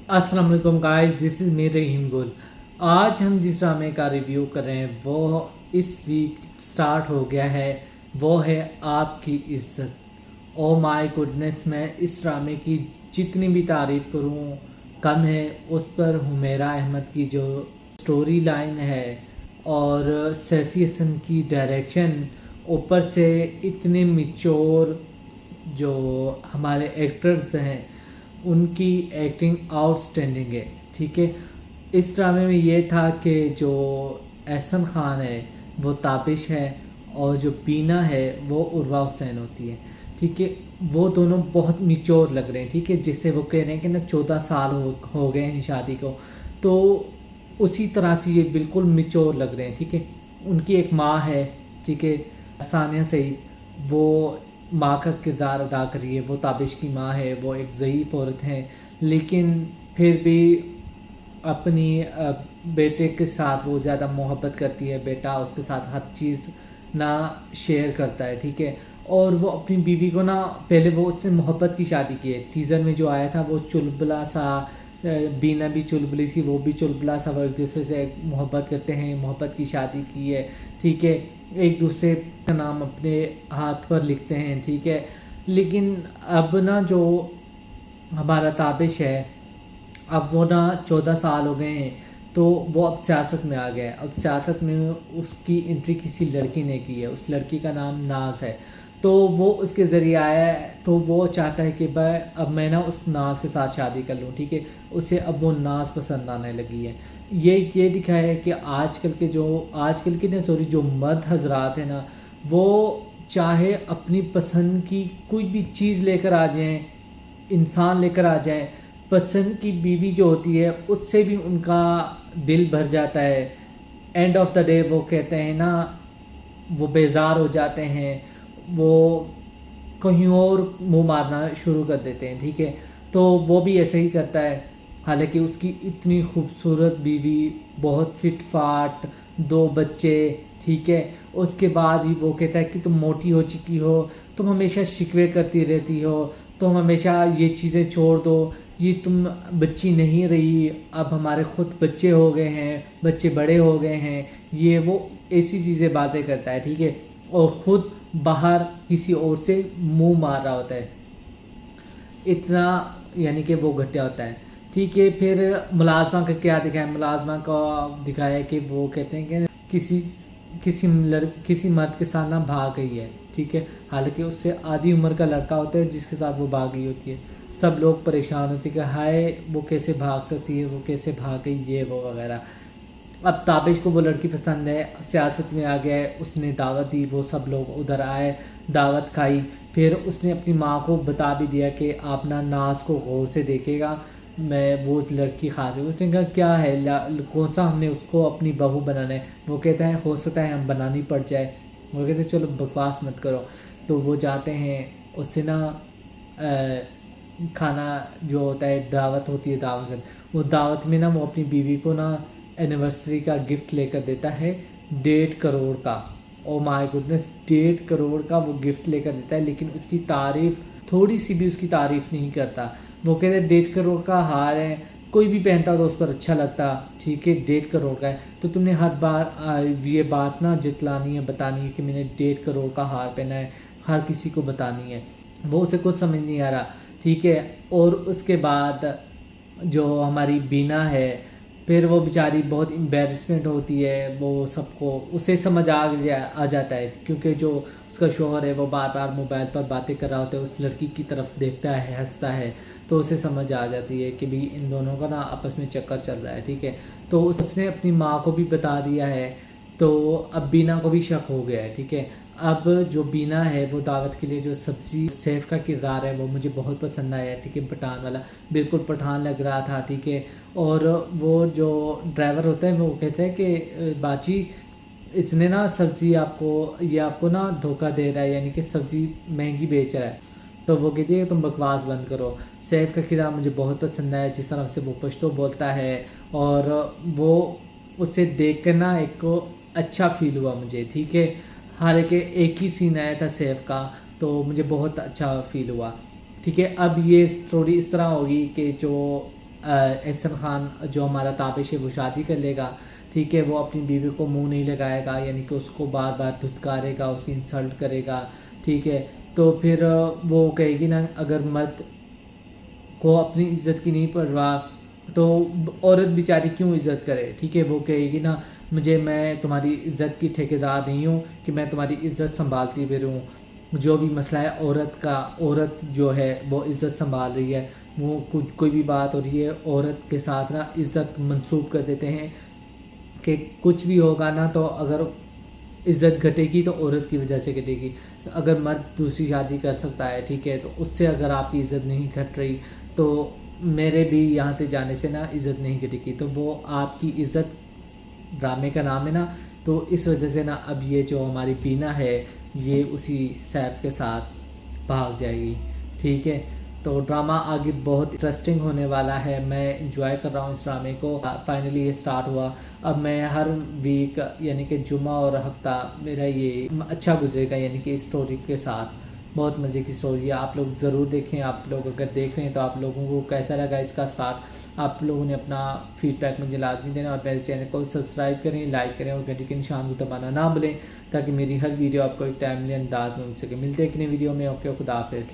अस्सलाम वालेकुम guys, this is me रहीम गुल। आज हम जिस ड्रामे का रिव्यू कर रहे हैं वो इस वीक स्टार्ट हो गया है, वो है आपकी इज्जत। ओ माय गुडनेस, मैं इस ड्रामे की जितनी भी तारीफ़ करूं कम है। उस पर हुमैरा अहमद की जो स्टोरी लाइन है और सैफ़ी हसन की डायरेक्शन, ऊपर से इतने मिच्योर जो हमारे एक्टर्स हैं उनकी एक्टिंग आउटस्टैंडिंग है। ठीक है, इस ड्रामे में ये था कि जो एहसन खान है वो ताबिश है और जो बीना है वो उर्वा हुसैन होती है। ठीक है, वो दोनों बहुत निचोर लग रहे हैं। ठीक है, जिससे वो कह रहे हैं कि ना 14 साल हो गए हैं शादी को, तो उसी तरह से ये बिल्कुल मिचोर लग रहे हैं। ठीक है, उनकी एक माँ है, ठीक है, सानिया सईद, वो माँ का किरदार अदा कर रही है। वो ताबिश की माँ है, वो एक ज़ईफ़ औरत है, लेकिन फिर भी अपनी बेटे के साथ वो ज़्यादा मोहब्बत करती है। बेटा उसके साथ हर चीज़ ना शेयर करता है। ठीक है, और वो अपनी बीवी को ना, पहले वो उसने मोहब्बत की शादी की है। टीज़र में जो आया था वो चुलबुला सा, बीना भी चुलबुली सी, वो भी चुलबुला सा, वो एक दूसरे से मोहब्बत करते हैं, मोहब्बत की शादी की है। ठीक है, एक दूसरे का नाम अपने हाथ पर लिखते हैं। ठीक है, लेकिन अब ना जो हमारा ताबिश है, अब वो ना 14 साल हो गए हैं, तो वो अब सियासत में आ गया है। अब सियासत में उसकी एंट्री किसी लड़की ने की है, उस लड़की का नाम नाज है। तो वो उसके ज़रिए आया है, तो वो चाहता है कि भाई अब मैं ना उस नाज के साथ शादी कर लूँ। ठीक है, उसे अब वो नाज पसंद आने लगी है। ये दिखाया है कि आजकल के ना सॉरी जो मर्द हजरात हैं ना, वो चाहे अपनी पसंद की कोई भी चीज़ लेकर आ जाएं, इंसान लेकर आ जाएं, पसंद की बीवी जो होती है उससे भी उनका दिल भर जाता है। एंड ऑफ द डे वो कहते हैं ना, वो बेजार हो जाते हैं, वो कहीं और मुंह मारना शुरू कर देते हैं। ठीक है, तो वो भी ऐसे ही करता है। हालांकि उसकी इतनी खूबसूरत बीवी, बहुत फिट फाट, 2 बच्चे, ठीक है, उसके बाद ही वो कहता है कि तुम मोटी हो चुकी हो, तुम हमेशा शिकवे करती रहती हो, तुम हमेशा ये चीज़ें छोड़ दो, ये तुम बच्ची नहीं रही, अब हमारे ख़ुद बच्चे हो गए हैं, बच्चे बड़े हो गए हैं, ये वो ऐसी चीज़ें बातें करता है। ठीक है, और ख़ुद बाहर किसी और से मुंह मार रहा होता है, इतना यानी कि वो घटिया होता है। ठीक है, फिर मुलाजमा का क्या दिखाया, मुलाजमा का दिखाया कि वो कहते हैं कि किसी मर्द के साथ ना भाग गई है। ठीक है, हालांकि उससे आधी उम्र का लड़का होता है जिसके साथ वो भाग गई होती है। सब लोग परेशान होते हैं कि हाय वो कैसे भाग सकती है, वो कैसे भाग गई, ये वो वगैरह। अब ताबिश को वो लड़की पसंद है, सियासत में आ गया है, उसने दावत दी, वो सब लोग उधर आए, दावत खाई। फिर उसने अपनी माँ को बता भी दिया कि आप ना नाज को गौर से देखेगा, मैं वो लड़की खास है। उसने कहा क्या है, कौन सा हमने उसको अपनी बहू बनाना है। वो कहता है हो सकता है हम बनानी पड़ जाए। वो कहते हैं चलो बकवास मत करो। तो वो जाते हैं, उससे ना खाना जो होता है, दावत होती है, दावत, वो दावत में ना वो अपनी बीवी को ना एनिवर्सरी का गिफ्ट लेकर देता है 1.5 करोड़ का। ओ माय गुडनेस, 1.5 करोड़ का वो गिफ्ट लेकर देता है, लेकिन उसकी तारीफ, थोड़ी सी भी उसकी तारीफ नहीं करता। वो कहते हैं 1.5 करोड़ का हार है, कोई भी पहनता तो उस पर अच्छा लगता। ठीक है, 1.5 करोड़ का है, तो तुमने हर बार ये बात ना जितलानी है, बतानी है कि मैंने 1.5 करोड़ का हार पहना है, हर किसी को बतानी है। वो उसे कुछ समझ नहीं आ रहा। ठीक है, और उसके बाद जो हमारी बीना है, फिर वो बेचारी बहुत एम्बेरसमेंट होती है, वो सबको उसे समझ आ जाता है, क्योंकि जो उसका शौहर है वो बार बार मोबाइल पर बातें कर रहा होता है, उस लड़की की तरफ देखता है, हंसता है, तो उसे समझ आ जाती है कि भी इन दोनों का ना आपस में चक्कर चल रहा है। ठीक है, तो उसने अपनी माँ को भी बता दिया है, तो अब बीना को भी शक हो गया है। ठीक है, अब जो बीना है वो दावत के लिए जो सब्जी सैफ का किरदार है वो मुझे बहुत पसंद आया। ठीक है, पठान वाला, बिल्कुल पठान लग रहा था। ठीक है, और वो जो ड्राइवर होता है वो कहता है कि बाची इसने ना सब्ज़ी आपको ना धोखा दे रहा है, यानी कि सब्ज़ी महंगी बेच रहा है। तो वो कहती है तुम बकवास बंद करो। सैफ का किरदार मुझे बहुत पसंद आया, जिस तरह से वो पश्तो बोलता है, और वो उसे देख कर ना एक को अच्छा फील हुआ मुझे। ठीक है, हालांकि एक ही सीन आया था सैफ का, तो मुझे बहुत अच्छा फील हुआ। ठीक है, अब ये स्टोरी इस तरह होगी कि जो احسن خان جو ہمارا تابش ہے وہ شادی کر لے گا، ٹھیک ہے، وہ اپنی بیوی کو منہ نہیں لگائے گا، یعنی کہ اس کو بار بار دھتکارے گا، اس کی انسلٹ کرے گا، ٹھیک ہے، تو پھر وہ کہے گی نا اگر مرد کو اپنی عزت کی نہیں پرواہ تو عورت بیچاری کیوں عزت کرے، ٹھیک ہے، وہ کہے گی نا میں تمہاری عزت کی ٹھیکیدار نہیں ہوں کہ میں تمہاری عزت سنبھالتی بھی رہوں، جو بھی مسئلہ ہے عورت جو ہے وہ عزت سنبھال رہی ہے، وہ کوئی بھی بات ہو رہی ہے عورت کے ساتھ نا عزت منسوب کر دیتے ہیں کہ کچھ بھی ہوگا نا تو اگر عزت گھٹے گی تو عورت کی وجہ سے گھٹے گی، اگر مرد دوسری شادی کر سکتا ہے، ٹھیک ہے، تو اس سے اگر آپ کی عزت نہیں گھٹ رہی تو میرے بھی یہاں سے جانے سے نا عزت نہیں گھٹے گی، تو وہ آپ کی عزت ڈرامے کا نام ہے نا، تو اس وجہ سے نا اب یہ جو ہماری بینا ہے یہ اسی سیف کے ساتھ بھاگ جائے گی، ٹھیک ہے، تو ڈرامہ آگے بہت انٹرسٹنگ ہونے والا ہے، میں انجوائے کر رہا ہوں اس ڈرامے کو، فائنلی یہ سٹارٹ ہوا، اب میں ہر ویک یعنی کہ جمعہ اور ہفتہ میرا یہ اچھا گزرے گا، یعنی کہ اس سٹوری کے ساتھ بہت مزے کی سٹوری ہے، آپ لوگ ضرور دیکھیں، آپ لوگ اگر دیکھ رہے ہیں تو آپ لوگوں کو کیسا لگا اس کا سٹارٹ، آپ لوگوں نے اپنا فیڈ بیک مجھے لازمی دینا، اور میرے چینل کو سبسکرائب کریں، لائک کریں اور گھنٹی کے نشان کو دبانا نہ بھولیں تاکہ میری ہر ویڈیو آپ کو ایک ٹائملی انداز میں مل سکے۔ ملتے ہیں ایک نئی ویڈیو میں، اوکے، خدا حافظ۔